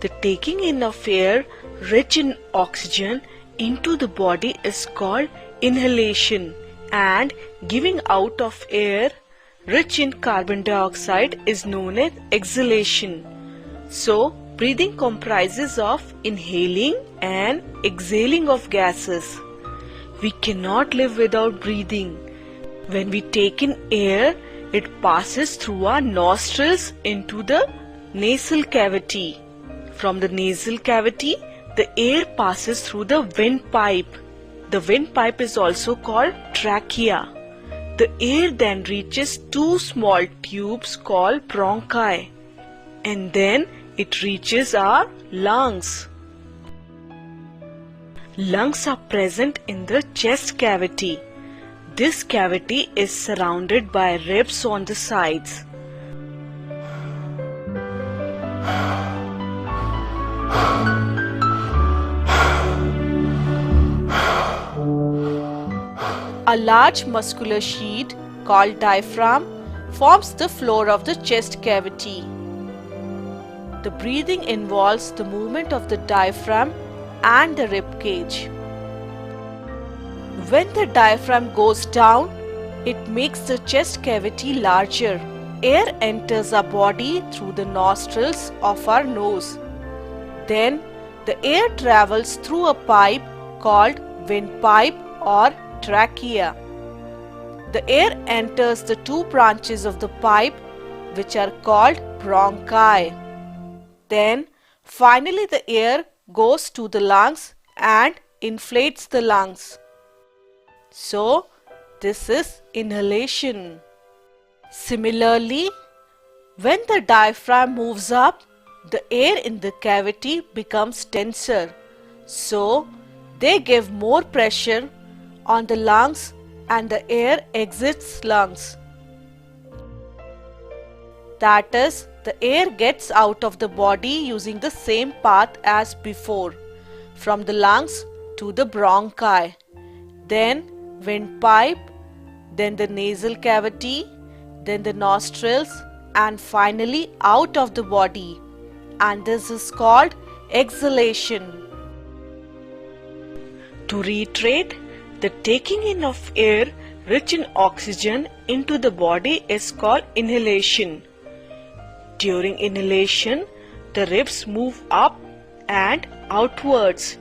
The taking in of air rich in oxygen into the body is called inhalation, and giving out of air rich in carbon dioxide is known as exhalation. So, breathing comprises of inhaling and exhaling of gases. We cannot live without breathing. When we take in air, it passes through our nostrils into the nasal cavity. From the nasal cavity, the air passes through the windpipe. The windpipe is also called trachea. The air then reaches two small tubes called bronchi, and then it reaches our lungs. Lungs are present in the chest cavity. This cavity is surrounded by ribs on the sides. A large muscular sheet called diaphragm forms the floor of the chest cavity. The breathing involves the movement of the diaphragm and the rib cage. When the diaphragm goes down, it makes the chest cavity larger. Air enters our body through the nostrils of our nose. Then the air travels through a pipe called windpipe or trachea. The air enters the two branches of the pipe, which are called bronchi. Then finally the air goes to the lungs and inflates the lungs. So this is inhalation. Similarly, when the diaphragm moves up, the air in the cavity becomes denser. So they give more pressure on the lungs and the air exits lungs. That is, the air gets out of the body using the same path as before, from the lungs to the bronchi, then windpipe, then the nasal cavity, then the nostrils, and finally out of the body. And this is called exhalation. To reiterate, the taking in of air rich in oxygen into the body is called inhalation. During inhalation, the ribs move up and outwards.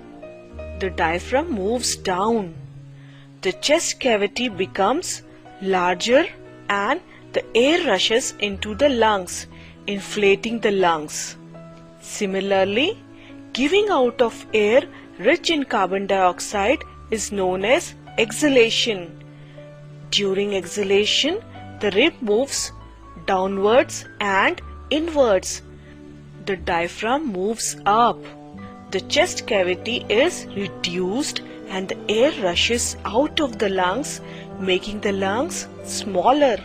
The diaphragm moves down. The chest cavity becomes larger and the air rushes into the lungs, inflating the lungs. Similarly, giving out of air rich in carbon dioxide is known as exhalation. During exhalation, the rib moves downwards and inwards. The diaphragm moves up. The chest cavity is reduced and the air rushes out of the lungs, making the lungs smaller.